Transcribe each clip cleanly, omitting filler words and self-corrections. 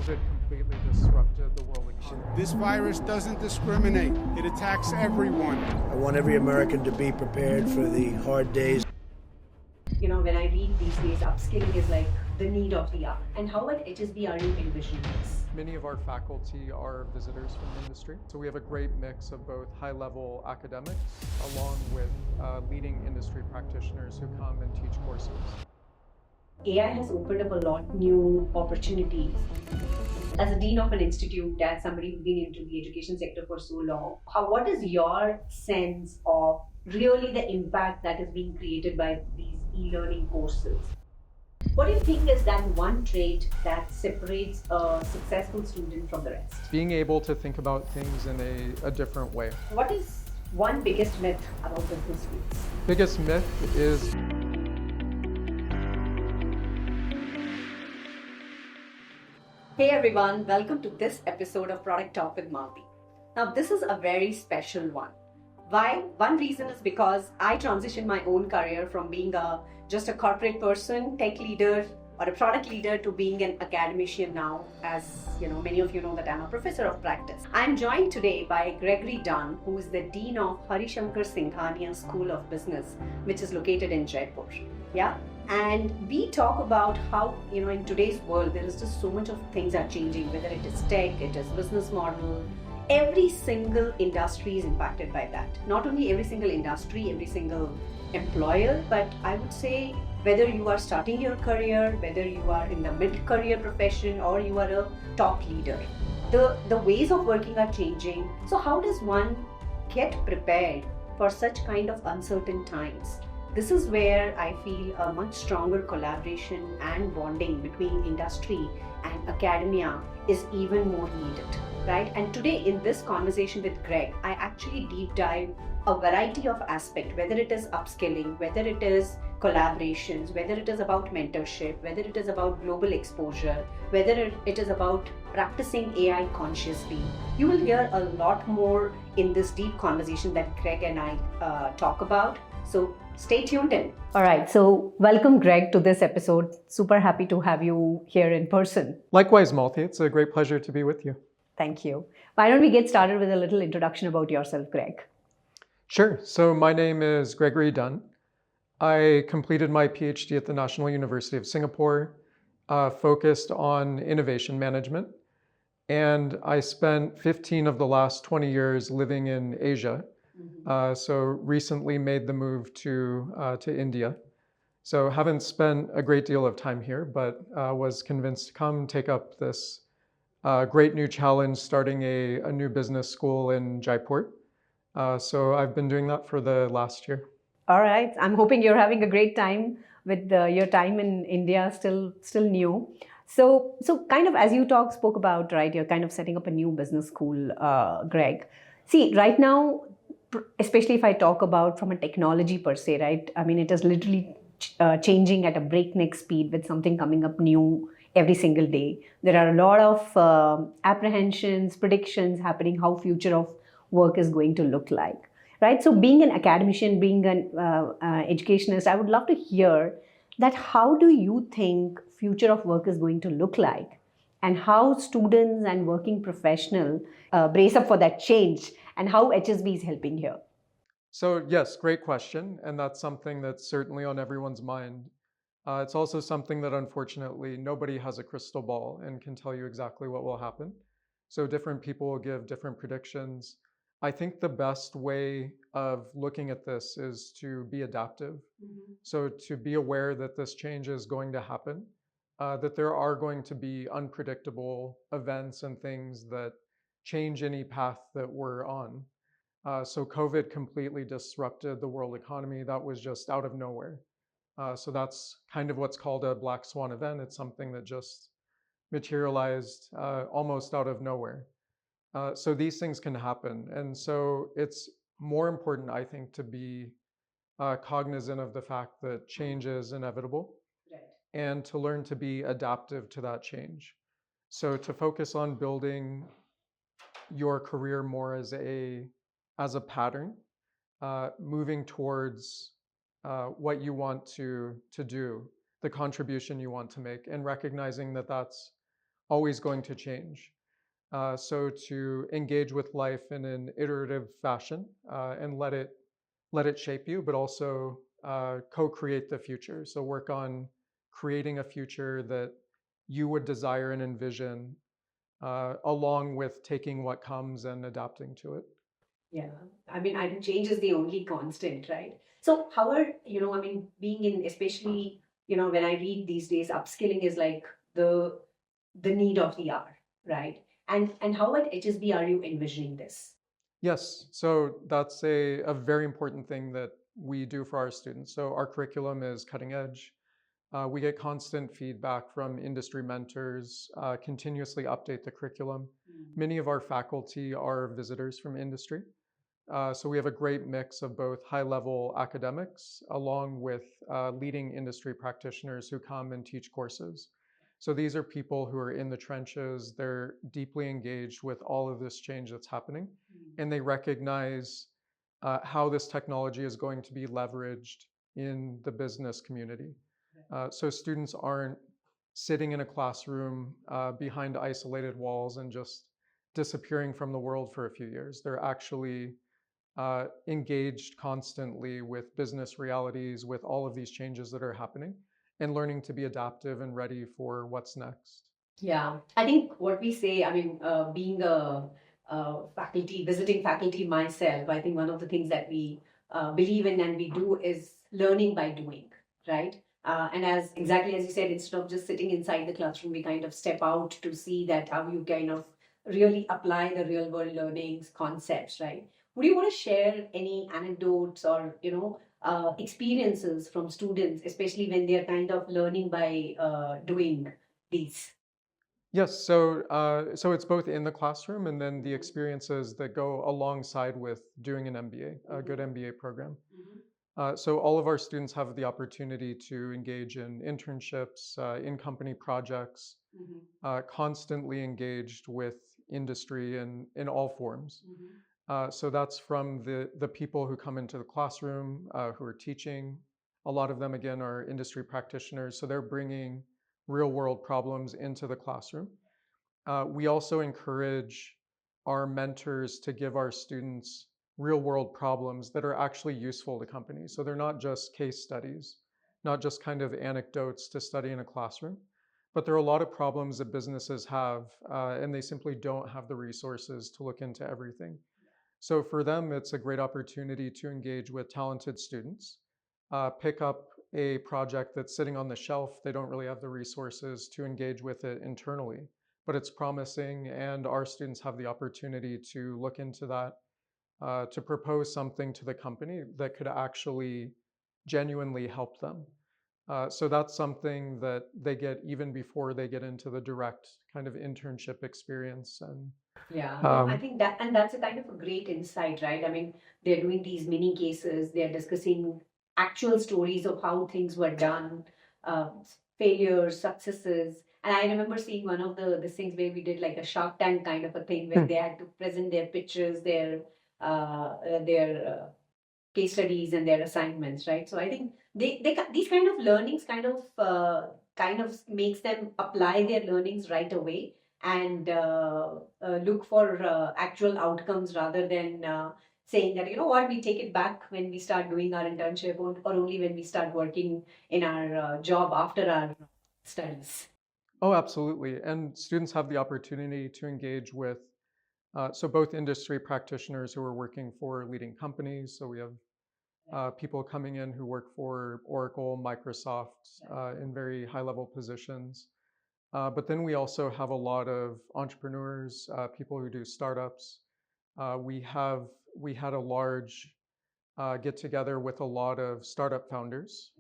COVID completely disrupted the world economy. This virus doesn't discriminate. It attacks everyone. I want every American to be prepared for the hard days. You know, when I read these days, upskilling is like the need of the hour. And how at HSB are you envisioning this? Many of our faculty are visitors from the industry, so we have a great mix of both high-level academics along with leading industry practitioners who come and teach courses. AI has opened up a lot new opportunities. As a dean of an institute, as somebody who's been into the education sector for so long, what is your sense of really the impact that is being created by these e-learning courses? What do you think is that one trait that separates a successful student from the rest? Being able to think about things in a different way. What is one biggest myth about business schools? Biggest myth is Hey everyone, welcome to this episode of Product Talk with Malthi. Now this is a very special one. Why? One reason is because I transitioned my own career from being just a corporate person, tech leader, or a product leader to being an academician now. As you know, many of you know that I'm a professor of practice. I'm joined today by Gregory Dunn, who is the Dean of Shankar Singhania School of Business, which is located in Jaipur. Yeah. And we talk about how, in today's world, there is just so much of things are changing, whether it is tech, it is business model. Every single industry is impacted by that. Not only every single industry, every single employer, but I would say whether you are starting your career, whether you are in the mid-career profession, or you are a top leader. The ways of working are changing. So how does one get prepared for such kind of uncertain times? This is where I feel a much stronger collaboration and bonding between industry and academia is even more needed, right? And today in this conversation with Greg, I actually deep dive a variety of aspects, whether it is upskilling, whether it is collaborations, whether it is about mentorship, whether it is about global exposure, whether it is about practicing AI consciously. You will hear a lot more in this deep conversation that Greg and I talk about. So stay tuned in. All right. So welcome, Greg, to this episode. Super happy to have you here in person. Likewise, Malthi. It's a great pleasure to be with you. Thank you. Why don't we get started with a little introduction about yourself, Greg? Sure. So my name is Gregory Dunn. I completed my PhD at the National University of Singapore, focused on innovation management. And I spent 15 of the last 20 years living in Asia. So recently made the move to India. So haven't spent a great deal of time here, but was convinced to come take up this great new challenge, starting a new business school in Jaipur. So I've been doing that for the last year. All right. I'm hoping you're having a great time with your time in India, still new. So kind of as you spoke about, right, you're kind of setting up a new business school, Greg. See, right now, especially if I talk about from a technology per se, right? I mean, it is literally changing at a breakneck speed with something coming up new every single day. There are a lot of apprehensions, predictions happening how future of work is going to look like, right? So being an academician, being an educationist, I would love to hear that how do you think future of work is going to look like, and how students and working professionals brace up for that change, and how HSB is helping here? So yes, great question. And that's something that's certainly on everyone's mind. It's also something that unfortunately nobody has a crystal ball and can tell you exactly what will happen. So different people will give different predictions. I think the best way of looking at this is to be adaptive. So to be aware that this change is going to happen, that there are going to be unpredictable events and things that change any path that we're on. So COVID completely disrupted the world economy. That was just out of nowhere. So that's kind of what's called a black swan event. It's something that just materialized almost out of nowhere. So these things can happen. And so it's more important, I think, to be cognizant of the fact that change is inevitable, right, and to learn to be adaptive to that change. So to focus on building your career more as a pattern, moving towards what you want to do, the contribution you want to make, and recognizing that that's always going to change. So to engage with life in an iterative fashion and let it shape you, but also co-create the future. So work on creating a future that you would desire and envision, along with taking what comes and adapting to it. Yeah, I mean, I think change is the only constant, right? So, how are, I mean, being in, especially, when I read these days, upskilling is like the need of the hour, right? And how at HSB are you envisioning this? Yes, so that's a very important thing that we do for our students. So our curriculum is cutting edge. We get constant feedback from industry mentors, continuously update the curriculum. Many of our faculty are visitors from industry. So we have a great mix of both high-level academics along with leading industry practitioners who come and teach courses. So these are people who are in the trenches. They're deeply engaged with all of this change that's happening, and they recognize how this technology is going to be leveraged in the business community. So students aren't sitting in a classroom behind isolated walls and just disappearing from the world for a few years. They're actually engaged constantly with business realities, with all of these changes that are happening, and learning to be adaptive and ready for what's next. Yeah, I think what we say, I mean, being a faculty, visiting faculty myself, I think one of the things that we believe in and we do is learning by doing, right? And as exactly as you said, instead of just sitting inside the classroom, we kind of step out to see that how you kind of really apply the real world learnings concepts, right? Would you want to share any anecdotes or, experiences from students, especially when they're kind of learning by doing these? Yes, so it's both in the classroom and then the experiences that go alongside with doing an MBA, a good MBA program. So all of our students have the opportunity to engage in internships, in company projects, constantly engaged with industry in all forms. So that's from the people who come into the classroom, who are teaching. A lot of them, again, are industry practitioners, so they're bringing real world problems into the classroom. We also encourage our mentors to give our students real world problems that are actually useful to companies. So they're not just case studies, not just kind of anecdotes to study in a classroom, but there are a lot of problems that businesses have, and they simply don't have the resources to look into everything. So for them, it's a great opportunity to engage with talented students, pick up a project that's sitting on the shelf. They don't really have the resources to engage with it internally, but it's promising, and our students have the opportunity to look into that, to propose something to the company that could actually genuinely help them. So that's something that they get even before they get into the direct kind of internship experience. And Yeah, no, I think that, and that's a kind of a great insight, right? I mean, they're doing these mini cases, they're discussing actual stories of how things were done, uh, failures, successes. And I remember seeing one of the things where we did like a Shark Tank kind of a thing where they had to present their pictures, their case studies and their assignments, right? So I think these kind of learnings kind of makes them apply their learnings right away and look for actual outcomes rather than saying that, you know what, we take it back when we start doing our internship, or only when we start working in our job after our studies. oh, absolutely. And students have the opportunity to engage with, so both industry practitioners who are working for leading companies. So we have people coming in who work for Oracle, Microsoft, in very high level positions. But then we also have a lot of entrepreneurs, people who do startups. We have we had a large get together with a lot of startup founders.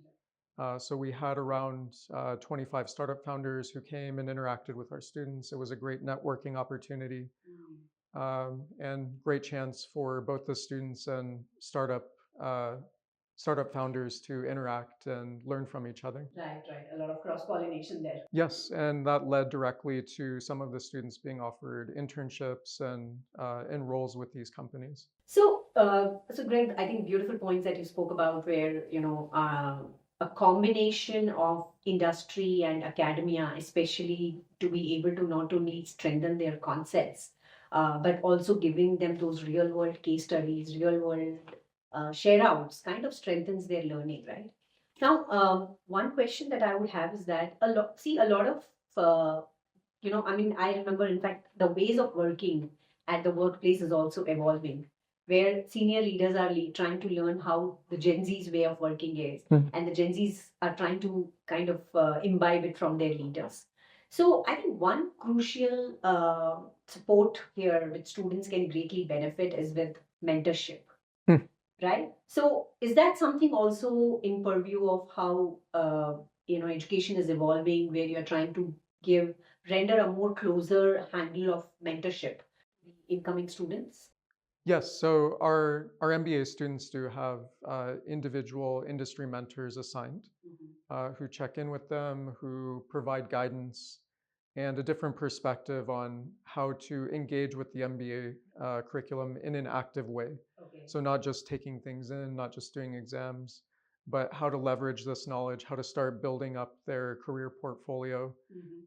So we had around 25 startup founders who came and interacted with our students. It was a great networking opportunity, and great chance for both the students and uh, startup founders to interact and learn from each other. Right, right. A lot of cross pollination there. Yes, and that led directly to some of the students being offered internships and roles with these companies. So, so Greg, I think beautiful points that you spoke about, where a combination of industry and academia, especially to be able to not only strengthen their concepts, but also giving them those real world case studies, real world share outs, kind of strengthens their learning, right? Now, one question that I would have is that a lot of I mean, I remember, in fact, the ways of working at the workplace is also evolving, where senior leaders are trying to learn how the Gen Z's way of working is, and the Gen Z's are trying to kind of imbibe it from their leaders. So I think one crucial support here which students can greatly benefit is with mentorship, right? So is that something also in purview of how education is evolving, where you're trying to give render a more closer handle of mentorship to the incoming students? Yes, so our MBA students do have individual industry mentors assigned who check in with them, who provide guidance and a different perspective on how to engage with the MBA curriculum in an active way. Okay. So, not just taking things in, not just doing exams, but how to leverage this knowledge, how to start building up their career portfolio,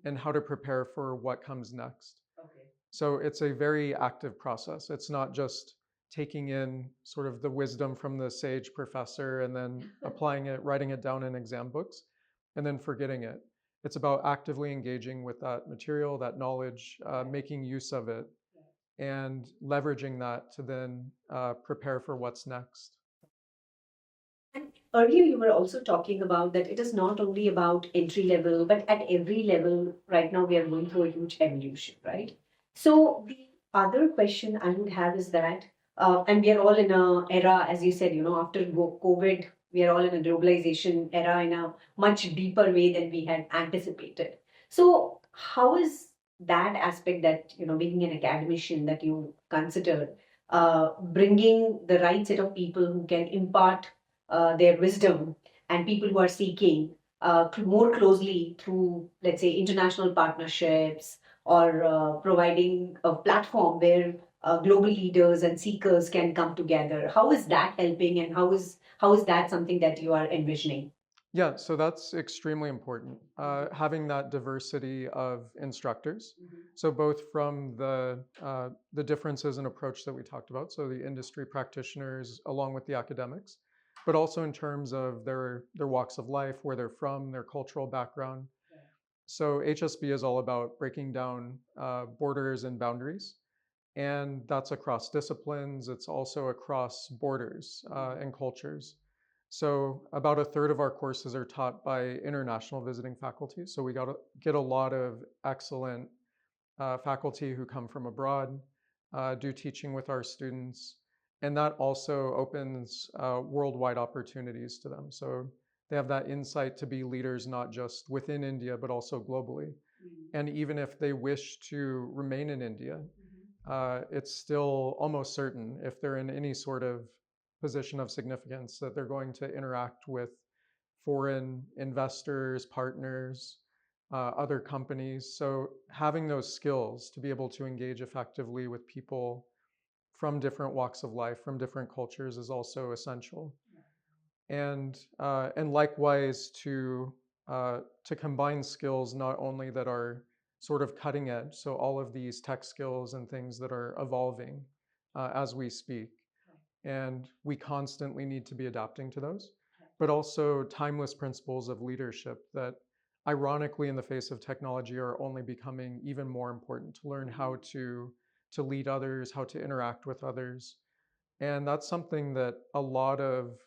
and how to prepare for what comes next. Okay. So it's a very active process. It's not just taking in sort of the wisdom from the sage professor and then applying it, writing it down in exam books, and then forgetting it. It's about actively engaging with that material, that knowledge, making use of it, and leveraging that to then prepare for what's next. And earlier, you were also talking about that it is not only about entry level, but at every level, right now, we are going through a huge evolution, right? So, the other question I would have is that, and we are all in a era, as you said, after COVID, we are all in a globalization era in a much deeper way than we had anticipated. So, how is that aspect that, being an academician, that you consider bringing the right set of people who can impart their wisdom, and people who are seeking more closely through, let's say, international partnerships, or providing a platform where global leaders and seekers can come together? How is that helping, and how is that something that you are envisioning? Yeah, so that's extremely important. Having that diversity of instructors. So both from the differences in approach that we talked about, so the industry practitioners along with the academics, but also in terms of their walks of life, where they're from, their cultural background. So HSB is all about breaking down borders and boundaries, and that's across disciplines. It's also across borders and cultures. So about a third of our courses are taught by international visiting faculty. So we got to get a lot of excellent faculty who come from abroad, do teaching with our students, and that also opens worldwide opportunities to them. So they have that insight to be leaders not just within India, but also globally. And even if they wish to remain in India, it's still almost certain, if they're in any sort of position of significance, that they're going to interact with foreign investors, partners, other companies. So having those skills to be able to engage effectively with people from different walks of life, from different cultures, is also essential. And likewise to combine skills not only that are sort of cutting edge, so all of these tech skills and things that are evolving as we speak, and we constantly need to be adapting to those, but also timeless principles of leadership that, ironically, in the face of technology, are only becoming even more important to learn how to lead others, how to interact with others. And that's something that a lot of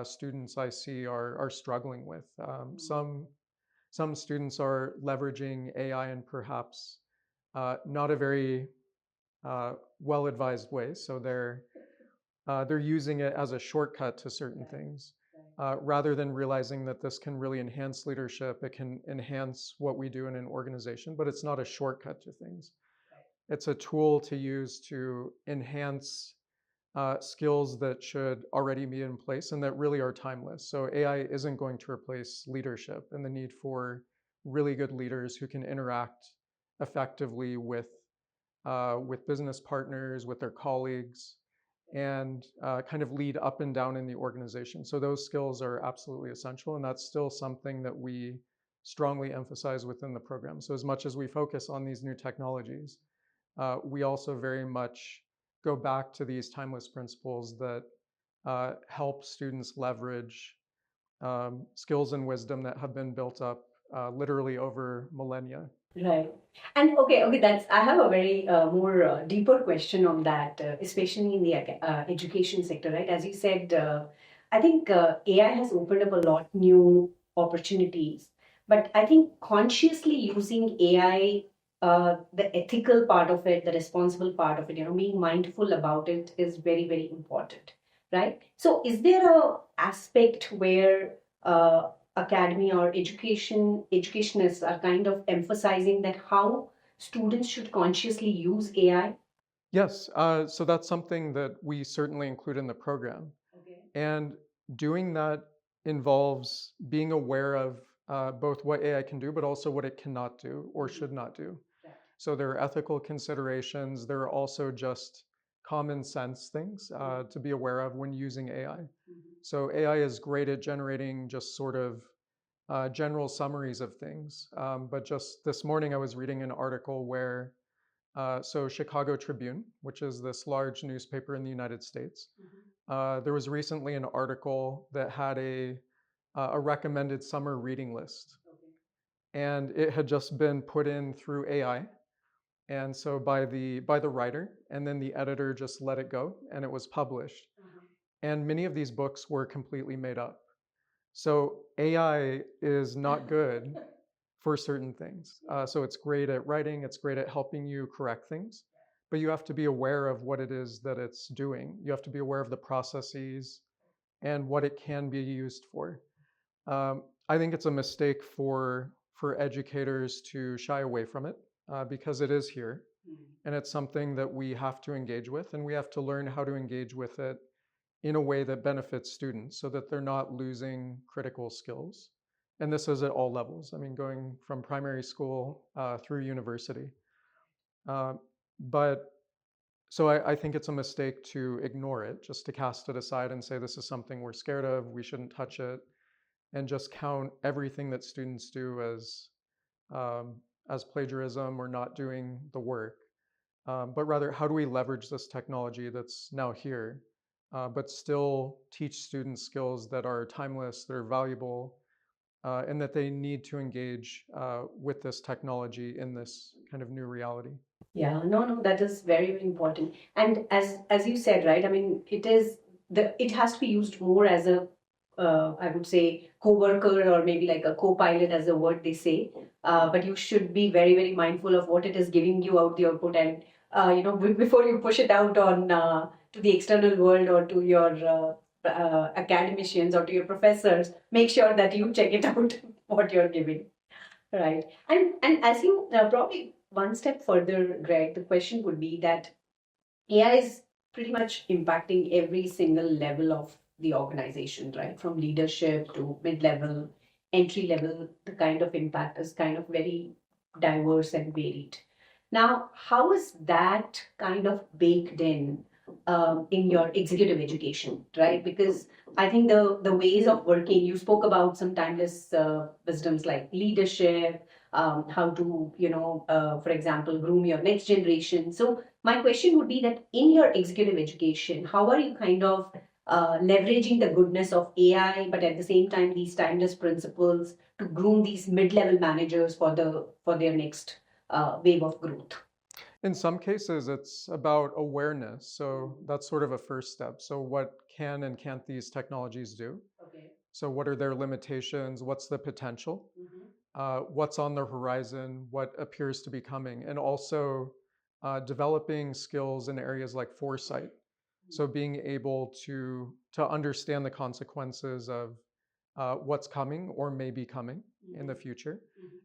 students I see are struggling with. Some students are leveraging AI in perhaps not a very well-advised way. So they're using it as a shortcut to certain things, rather than realizing that this can really enhance leadership. It can enhance what we do in an organization, but it's not a shortcut to things. It's a tool to use to enhance skills that should already be in place and that really are timeless. So AI isn't going to replace leadership and the need for really good leaders who can interact effectively with business partners, with their colleagues, and kind of lead up and down in the organization. So those skills are absolutely essential, and that's still something that we strongly emphasize within the program. So as much as we focus on these new technologies, we also very much go back to these timeless principles that help students leverage skills and wisdom that have been built up literally over millennia. Right. And okay, that's I have a very more deeper question on that, especially in the education sector, right? As you said, I think AI has opened up a lot new opportunities, but I think consciously using AI, the ethical part of it, the responsible part of it, being mindful about it is very, very important, right? So, is there a aspect where academy or educationists are kind of emphasizing that how students should consciously use AI? Yes, so that's something that we certainly include in the program. Okay. And doing that involves being aware of both what AI can do, but also what it cannot do or should not do. Right. So there are ethical considerations. There are also just common sense things to be aware of when using AI. So AI is great at generating just sort of general summaries of things. But just this morning, I was reading an article where, so Chicago Tribune, which is this large newspaper in the United States, there was recently an article that had a recommended summer reading list, and it had just been put in through AI, and so by the writer, and then the editor just let it go, and it was published. And many of these books were completely made up. So AI is not good for certain things. So it's great at writing, it's great at helping you correct things, but you have to be aware of what it is that it's doing. You have to be aware of the processes and what it can be used for. I think it's a mistake for educators to shy away from it because it is here, and it's something that we have to engage with, and we have to learn how to engage with it in a way that benefits students so that they're not losing critical skills. And this is at all levels. I mean, going from primary school through university. Uh, but so I think it's a mistake to ignore it, just to cast it aside and say this is something we're scared of, we shouldn't touch it, and just count everything that students do as plagiarism or not doing the work. But rather, how do we leverage this technology that's now here, but still teach students skills that are timeless, that are valuable, and that they need to engage with this technology in this kind of new reality. Yeah, no, that is very, very important. And as you said, right? I mean, it has to be used more as a I would say co-worker or maybe like a co-pilot as a word they say. But you should be very, very mindful of what it is giving you out the output, and before you push it out on to the external world or to your academicians or to your professors, make sure that you check it out what you're giving. Right. And as you probably one step further, Greg, the question would be that AI is pretty much impacting every single level of the organization, right? From leadership to mid-level, entry level, the kind of impact is kind of very diverse and varied. Now, how is that kind of baked in your executive education, right? Because I think the ways of working, you spoke about some timeless wisdoms like leadership, how to, for example, groom your next generation. So my question would be that in your executive education, how are you kind of leveraging the goodness of AI, but at the same time these timeless principles to groom these mid-level managers for their next wave of growth? In some cases, it's about awareness. So that's sort of a first step. So, what can and can't these technologies do? Okay. So, what are their limitations? What's the potential? What's on the horizon? What appears to be coming? And also developing skills in areas like foresight. So, being able to understand the consequences of what's coming or may be coming in the future,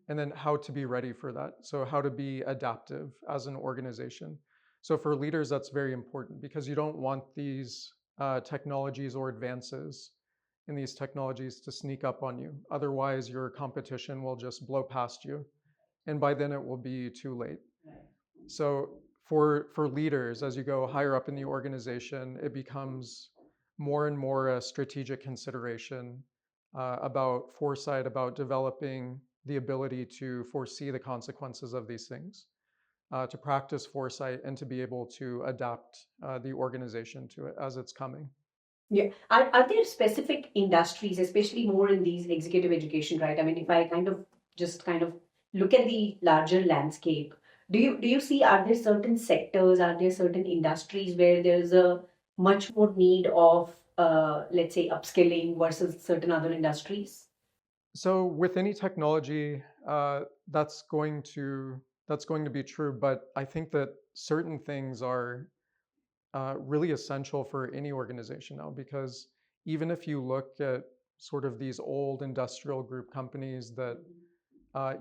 and then how to be ready for that. So, how to be adaptive as an organization. So, for leaders, that's very important because you don't want these technologies or advances in these technologies to sneak up on you. Otherwise, your competition will just blow past you. And by then, it will be too late. So, for leaders, as you go higher up in the organization, it becomes more and more a strategic consideration about foresight, about developing the ability to foresee the consequences of these things, to practice foresight, and to be able to adapt the organization to it as it's coming. Yeah. Are there specific industries, especially more in these executive education, right? I mean, if I kind of look at the larger landscape, do you see, are there certain sectors, are there certain industries where there's a much more need of let's say upskilling versus certain other industries? So with any technology, that's going to be true. But I think that certain things are really essential for any organization now, because even if you look at sort of these old industrial group companies that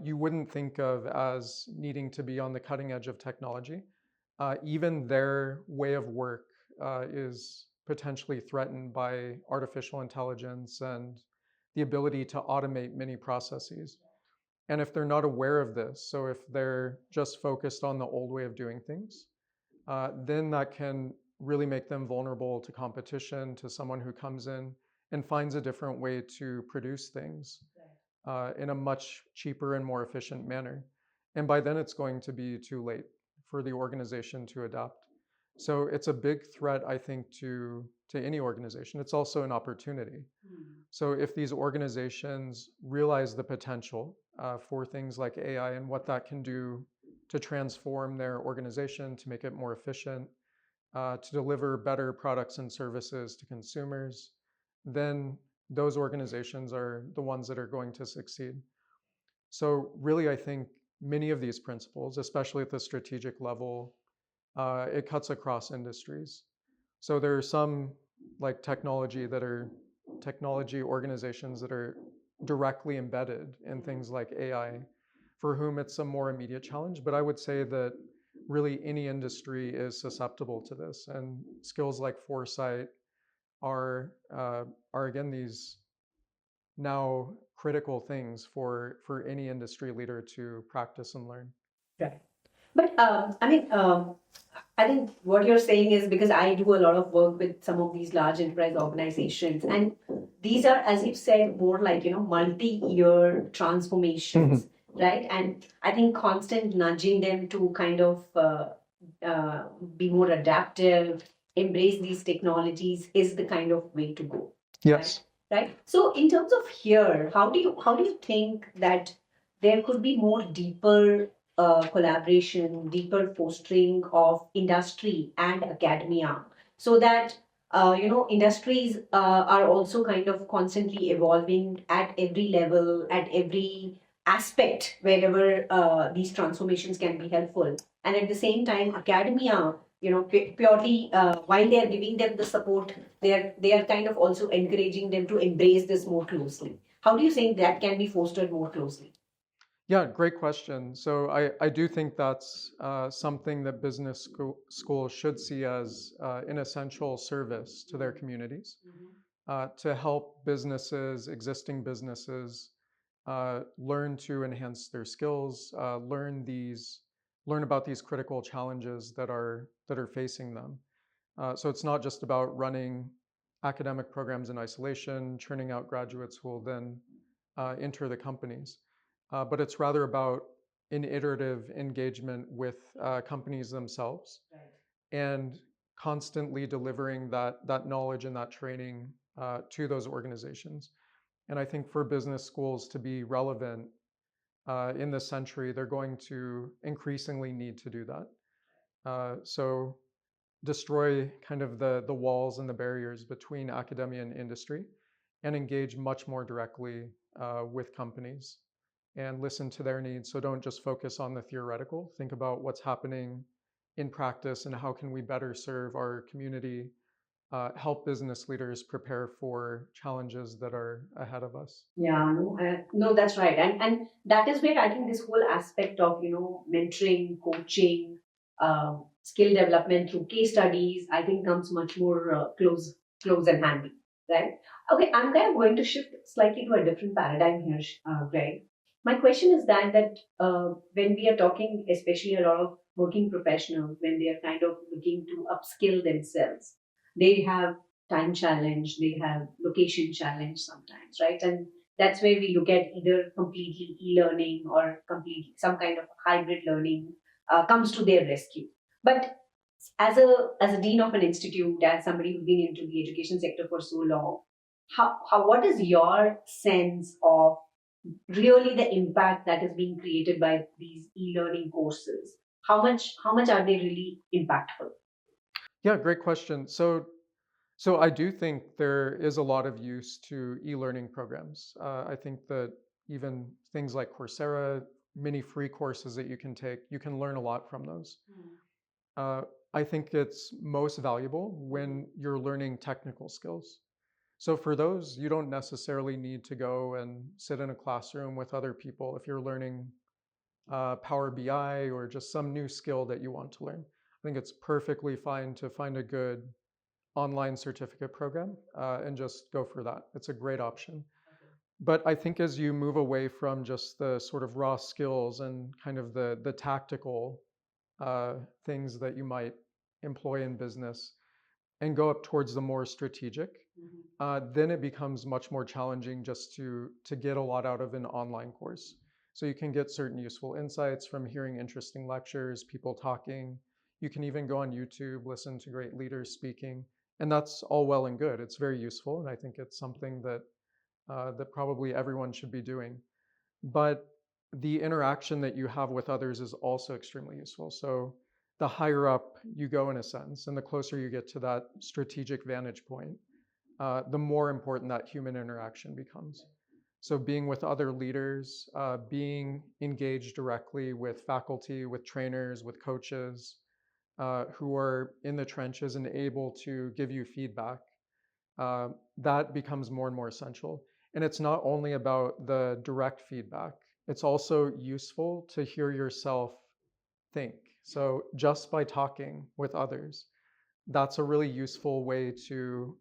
you wouldn't think of as needing to be on the cutting edge of technology, even their way of work is potentially threatened by artificial intelligence and the ability to automate many processes. And if they're not aware of this, so if they're just focused on the old way of doing things, then that can really make them vulnerable to competition, to someone who comes in and finds a different way to produce things in a much cheaper and more efficient manner. And by then, it's going to be too late for the organization to adapt. So it's a big threat, I think, to any organization. It's also an opportunity. So if these organizations realize the potential for things like AI and what that can do to transform their organization, to make it more efficient, to deliver better products and services to consumers, then those organizations are the ones that are going to succeed. So really, I think many of these principles, especially at the strategic level, it cuts across industries. So there are some like technology organizations that are directly embedded in things like AI, for whom it's a more immediate challenge. But I would say that really any industry is susceptible to this, and skills like foresight are again these now critical things for any industry leader to practice and learn. Right. But I think what you're saying is, because I do a lot of work with some of these large enterprise organizations, and these are, as you said, more like, multi-year transformations, right? And I think constant nudging them to kind of be more adaptive, embrace these technologies is the kind of way to go. Yes. Right. So in terms of here, how do you think that there could be more deeper collaboration, deeper fostering of industry and academia, so that industries are also kind of constantly evolving at every level, at every aspect, wherever these transformations can be helpful, and at the same time, academia, purely while they are giving them the support, they are kind of also encouraging them to embrace this more closely. How do you think that can be fostered more closely? Yeah, great question. So I do think that's something that schools should see as an essential service to their communities, to help businesses, existing businesses, learn to enhance their skills, learn about these critical challenges that are facing them. So it's not just about running academic programs in isolation, churning out graduates who will then enter the companies, but it's rather about an iterative engagement with companies themselves, and constantly delivering that knowledge and that training to those organizations. And I think for business schools to be relevant in this century, they're going to increasingly need to do that. So destroy kind of the walls and the barriers between academia and industry, and engage much more directly with companies and listen to their needs. So don't just focus on the theoretical. Think about what's happening in practice and how can we better serve our community, help business leaders prepare for challenges that are ahead of us. Yeah, no, that's right, and that is where I think this whole aspect of mentoring, coaching, skill development through case studies, I think comes much more close and handy, right? Okay, I'm kind of going to shift slightly to a different paradigm here, Greg. My question is that when we are talking, especially a lot of working professionals, when they are kind of looking to upskill themselves, they have time challenge, they have location challenge sometimes, right? And that's where we look at either completely e-learning or completely some kind of hybrid learning comes to their rescue. But as a dean of an institute, as somebody who's been into the education sector for so long, how what is your sense of really the impact that is being created by these e-learning courses? How much are they really impactful? Yeah, great question. So I do think there is a lot of use to e-learning programs. I think that even things like Coursera, many free courses that you can take, you can learn a lot from those. Uh, I think it's most valuable when you're learning technical skills. So for those, you don't necessarily need to go and sit in a classroom with other people if you're learning Power BI or just some new skill that you want to learn. I think it's perfectly fine to find a good online certificate program and just go for that. It's a great option. But I think as you move away from just the sort of raw skills and kind of the tactical uh, things that you might employ in business and go up towards the more strategic, then it becomes much more challenging just to get a lot out of an online course. So you can get certain useful insights from hearing interesting lectures, people talking. You can even go on YouTube, listen to great leaders speaking, and that's all well and good. It's very useful, and I think it's something that probably everyone should be doing. But the interaction that you have with others is also extremely useful. So the higher up you go in a sense, and the closer you get to that strategic vantage point, the more important that human interaction becomes. So being with other leaders, being engaged directly with faculty, with trainers, with coaches who are in the trenches and able to give you feedback, that becomes more and more essential. And it's not only about the direct feedback, it's also useful to hear yourself think. So just by talking with others, that's a really useful way to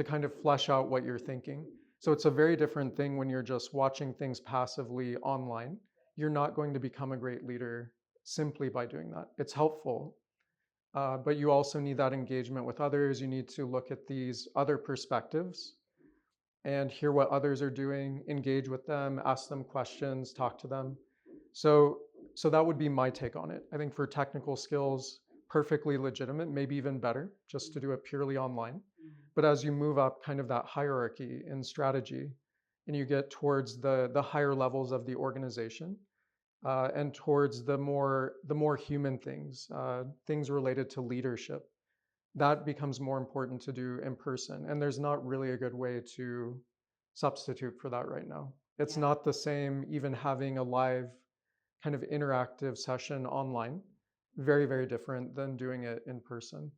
kind of flesh out what you're thinking. So it's a very different thing when you're just watching things passively online. You're not going to become a great leader simply by doing that. It's helpful, but you also need that engagement with others. You need to look at these other perspectives and hear what others are doing, engage with them, ask them questions, talk to them. So, so that would be my take on it. I think for technical skills, perfectly legitimate, maybe even better, just to do it purely online. But as you move up kind of that hierarchy in strategy, and you get towards the higher levels of the organization, and towards the more human things, things related to leadership, that becomes more important to do in person. And there's not really a good way to substitute for that right now. It's not the same even having a live kind of interactive session online. Very, very different than doing it in person.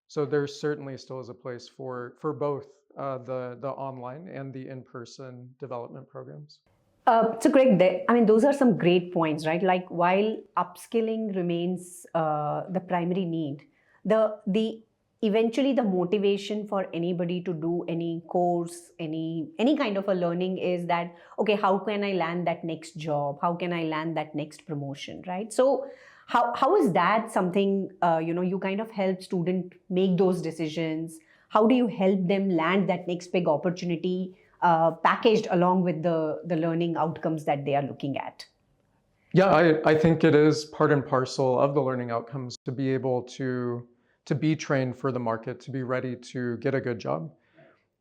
So there certainly still is a place for both the online and the in-person development programs. So, Greg, I mean, those are some great points, right? Like, while upskilling remains the primary need, the eventually the motivation for anybody to do any course, any kind of a learning is that, okay, how can I land that next job? How can I land that next promotion, right? So, how is that something you kind of help student make those decisions? How do you help them land that next big opportunity? Packaged along with the learning outcomes that they are looking at. Yeah, I think it is part and parcel of the learning outcomes to be able to be trained for the market, to be ready to get a good job.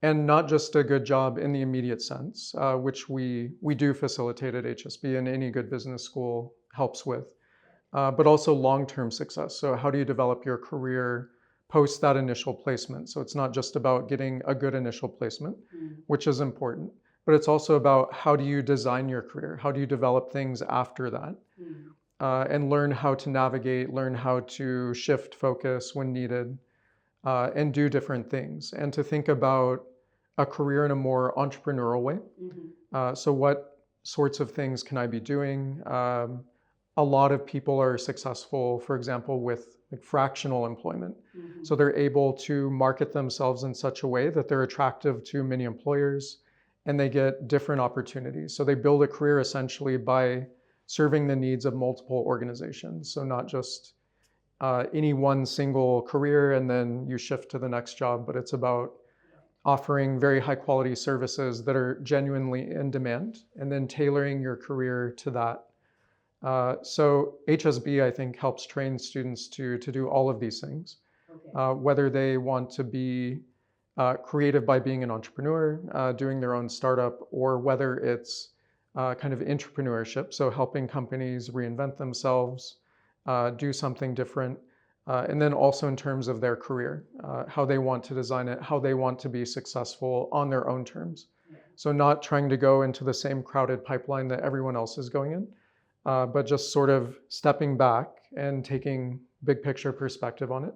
And not just a good job in the immediate sense, which we do facilitate at HSB and any good business school helps with, but also long-term success. So how do you develop your career post that initial placement? So it's not just about getting a good initial placement, which is important, but it's also about how do you design your career? How do you develop things after that? And learn how to navigate, learn how to shift focus when needed, and do different things. And to think about a career in a more entrepreneurial way. So what sorts of things can I be doing? A lot of people are successful, for example, with like fractional employment. So they're able to market themselves in such a way that they're attractive to many employers and they get different opportunities. So they build a career essentially by serving the needs of multiple organizations. So not just any one single career and then you shift to the next job, but it's about offering very high quality services that are genuinely in demand and then tailoring your career to that. So HSB, I think, helps train students to do all of these things, whether they want to be creative by being an entrepreneur, doing their own startup, or whether it's kind of entrepreneurship, so helping companies reinvent themselves, do something different, and then also in terms of their career, how they want to design it, how they want to be successful on their own terms. So not trying to go into the same crowded pipeline that everyone else is going in, but just sort of stepping back and taking big picture perspective on it,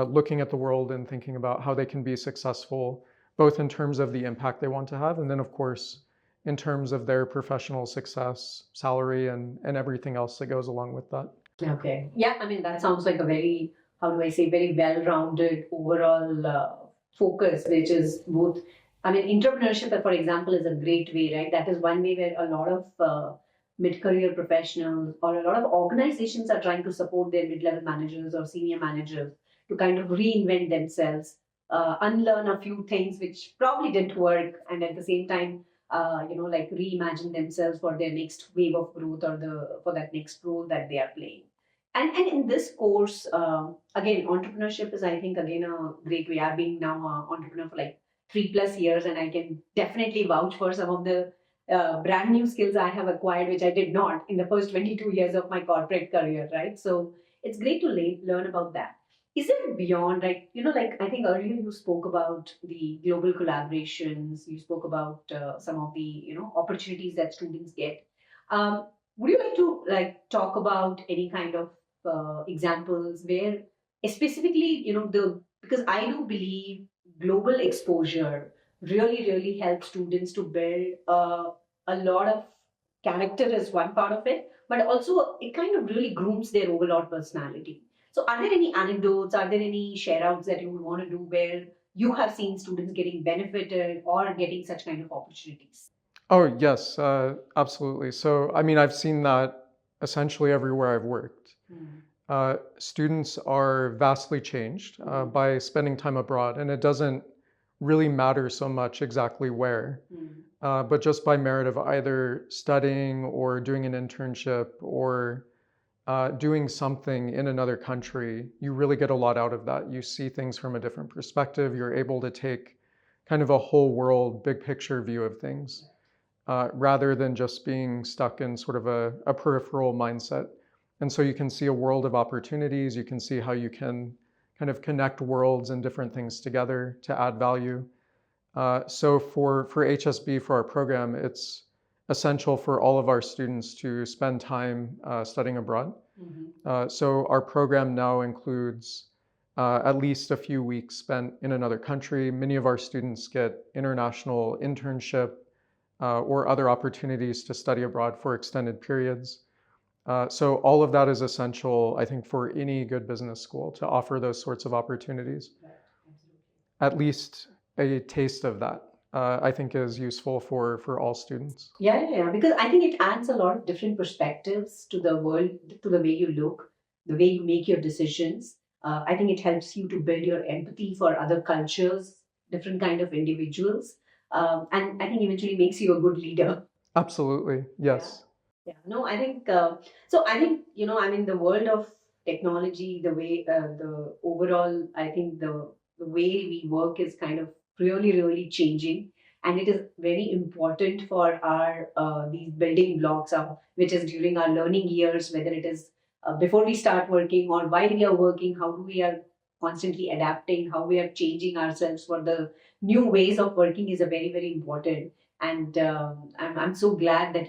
looking at the world and thinking about how they can be successful, both in terms of the impact they want to have, and then of course, in terms of their professional success, salary, and everything else that goes along with that. Okay. Yeah, I mean, that sounds like a very, how do I say, very well-rounded overall focus, which is both, I mean, entrepreneurship, for example, is a great way, right? That is one way where a lot of mid-career professionals or a lot of organizations are trying to support their mid-level managers or senior managers to kind of reinvent themselves, unlearn a few things which probably didn't work, and at the same time, like reimagine themselves for their next wave of growth or for that next role that they are playing. And in this course, again, entrepreneurship is, I think, again, a great way. I've been now an entrepreneur for like 3+ years, and I can definitely vouch for some of the brand new skills I have acquired, which I did not in the first 22 years of my corporate career, right? So it's great to learn about that. Is it beyond, like, like I think earlier you spoke about the global collaborations, you spoke about some of the, opportunities that students get. Would you like to talk about any kind of examples where specifically, because I do believe global exposure really, really helps students to build a lot of character as one part of it, but also it kind of really grooms their overall personality. So, are there any anecdotes? Are there any share outs that you would want to do where you have seen students getting benefited or getting such kind of opportunities? Oh, yes, absolutely. So, I mean, I've seen that essentially everywhere I've worked. Students are vastly changed by spending time abroad, and it doesn't really matter so much exactly where, but just by merit of either studying or doing an internship or doing something in another country, you really get a lot out of that. You see things from a different perspective. You're able to take kind of a whole world, big picture view of things, rather than just being stuck in sort of a peripheral mindset. And so you can see a world of opportunities. You can see how you can kind of connect worlds and different things together to add value. So for HSB, for our program, it's essential for all of our students to spend time studying abroad. So our program now includes at least a few weeks spent in another country. Many of our students get international internship or other opportunities to study abroad for extended periods. So all of that is essential, I think, for any good business school to offer those sorts of opportunities. At least a taste of that, I think, is useful for all students. Yeah, because I think it adds a lot of different perspectives to the world, to the way you look, the way you make your decisions. I think it helps you to build your empathy for other cultures, different kind of individuals, and I think eventually makes you a good leader. Absolutely, yes. Yeah. No, I think so. I think, I mean, the world of technology, the way the overall, I think the way we work is kind of really, really changing, and it is very important for our these building blocks of which is during our learning years, whether it is before we start working or while we are working, how we are constantly adapting, how we are changing ourselves for the new ways of working is a very, very important. And I'm so glad that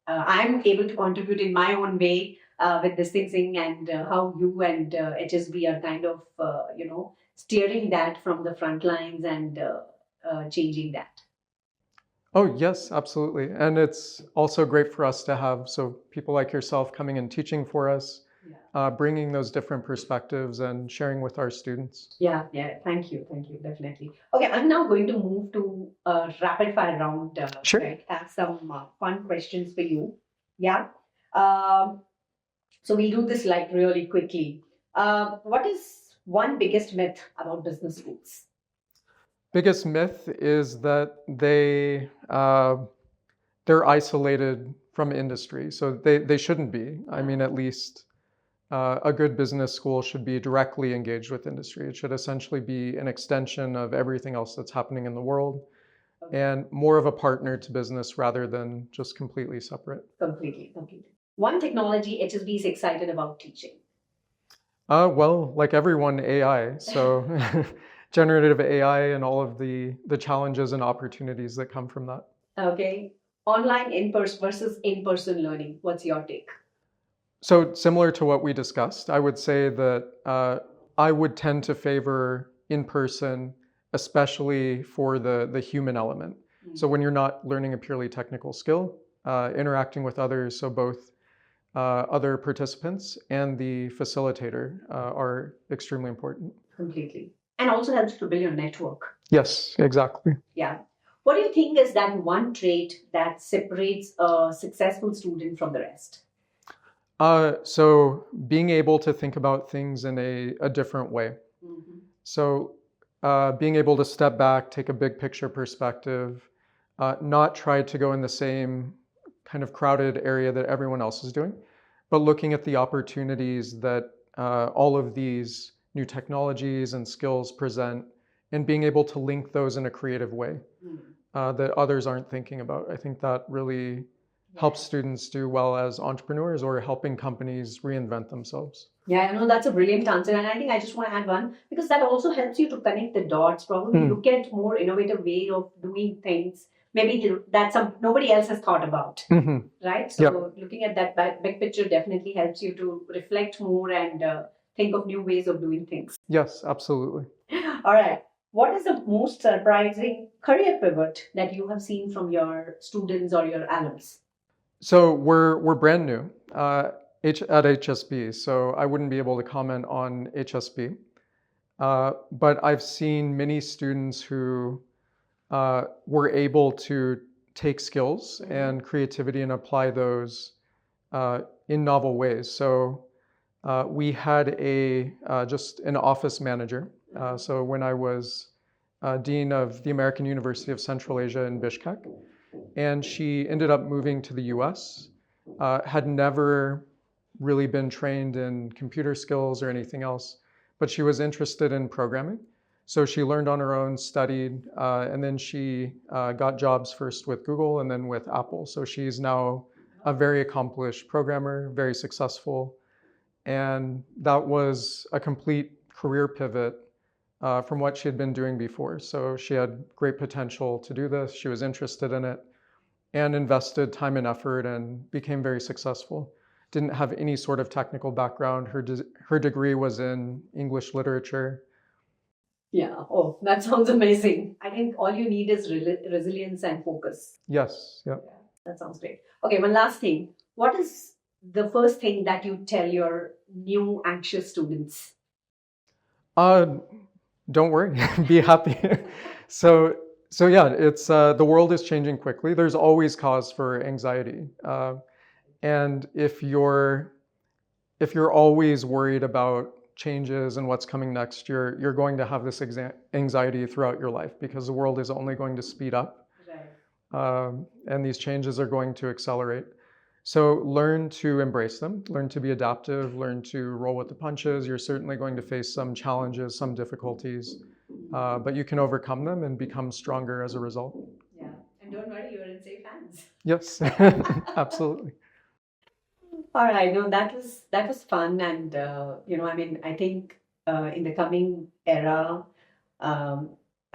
I'm able to contribute in my own way with this thing, and how you and HSB are kind of steering that from the front lines and changing that. Oh, yes, absolutely. And it's also great for us to have people like yourself coming and teaching for us, bringing those different perspectives and sharing with our students. Yeah. Thank you, definitely. Okay, I'm now going to move to a rapid fire round. Sure. Right, have some fun questions for you. Yeah. So we'll do this like really quickly. What is one biggest myth about business schools? Biggest myth is that they're isolated from industry, so they shouldn't be. I mean, at least a good business school should be directly engaged with industry. It should essentially be an extension of everything else that's happening in the world and more of a partner to business rather than just completely separate. Completely, completely. One technology HSB is excited about teaching. Well, like everyone, AI. So generative AI and all of the challenges and opportunities that come from that. Okay. Online in-person versus in-person learning. What's your take? So similar to what we discussed, I would say that I would tend to favor in-person, especially for the human element. So when you're not learning a purely technical skill, interacting with others, so both other participants and the facilitator are extremely important. Completely. And also helps to build your network. Yes, exactly. Yeah. What do you think is that one trait that separates a successful student from the rest? So being able to think about things in a different way. Mm-hmm. So being able to step back, take a big picture perspective, not try to go in the same kind of crowded area that everyone else is doing, but looking at the opportunities that all of these new technologies and skills present and being able to link those in a creative way that others aren't thinking about. I think that really helps students do well as entrepreneurs or helping companies reinvent themselves. Yeah, I know that's a brilliant answer. And I think I just want to add one because that also helps you to connect the dots, probably look at more innovative way of doing things. Maybe that's nobody else has thought about, right? So looking at that big picture definitely helps you to reflect more and think of new ways of doing things. Yes, absolutely. All right. What is the most surprising career pivot that you have seen from your students or your alums? So we're brand new at HSB, so I wouldn't be able to comment on HSB. But I've seen many students who were able to take skills and creativity and apply those in novel ways. So we had just an office manager. So when I was dean of the American University of Central Asia in Bishkek, and she ended up moving to the US, had never really been trained in computer skills or anything else, but she was interested in programming. So she learned on her own, studied, and then she got jobs first with Google and then with Apple. So she's now a very accomplished programmer, very successful. And that was a complete career pivot from what she had been doing before. So she had great potential to do this. She was interested in it and invested time and effort and became very successful. Didn't have any sort of technical background. Her degree was in English literature. Yeah. Oh, that sounds amazing. I think all you need is resilience and focus. Yes. Yep. Yeah, that sounds great. Okay, one last thing. What is the first thing that you tell your new anxious students? Don't worry, be happy. So yeah, it's the world is changing quickly. There's always cause for anxiety, and if you're always worried about changes and what's coming next, you're going to have this anxiety throughout your life because the world is only going to speed up, and these changes are going to accelerate. So learn to embrace them, learn to be adaptive, learn to roll with the punches. You're certainly going to face some challenges, some difficulties, but you can overcome them and become stronger as a result. Yeah, and don't worry, you're in safe hands. Yes, absolutely. All right, no, that was fun, and I mean, I think in the coming era,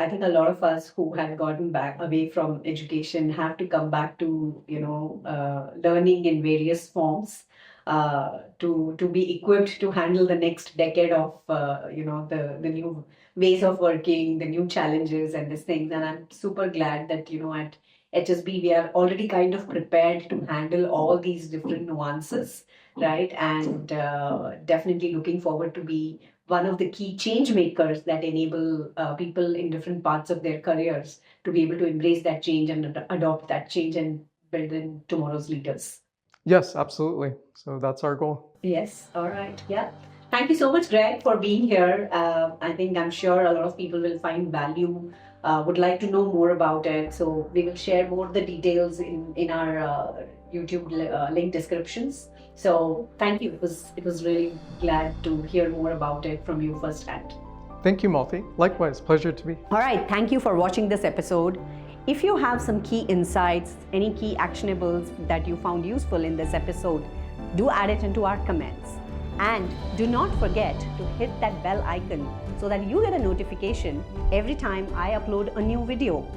I think a lot of us who had gotten back away from education have to come back to learning in various forms to be equipped to handle the next decade of the new ways of working, the new challenges and these things. And I'm super glad that at HSB we are already kind of prepared to handle all these different nuances, right? And definitely looking forward to be one of the key change makers that enable people in different parts of their careers to be able to embrace that change and adopt that change and build in tomorrow's leaders. Yes, absolutely. So that's our goal. Yes. All right. Yeah. Thank you so much, Greg, for being here. I'm sure a lot of people will find value, would like to know more about it. So we will share more of the details in our YouTube link descriptions. So thank you. It was really glad to hear more about it from you firsthand. Thank you, Malthi. Likewise, pleasure to be. All right, thank you for watching this episode. If you have some key insights, any key actionables that you found useful in this episode, do add it into our comments. And do not forget to hit that bell icon so that you get a notification every time I upload a new video.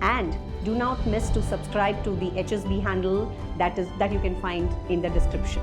And do not miss to subscribe to the HSB handle that you can find in the description.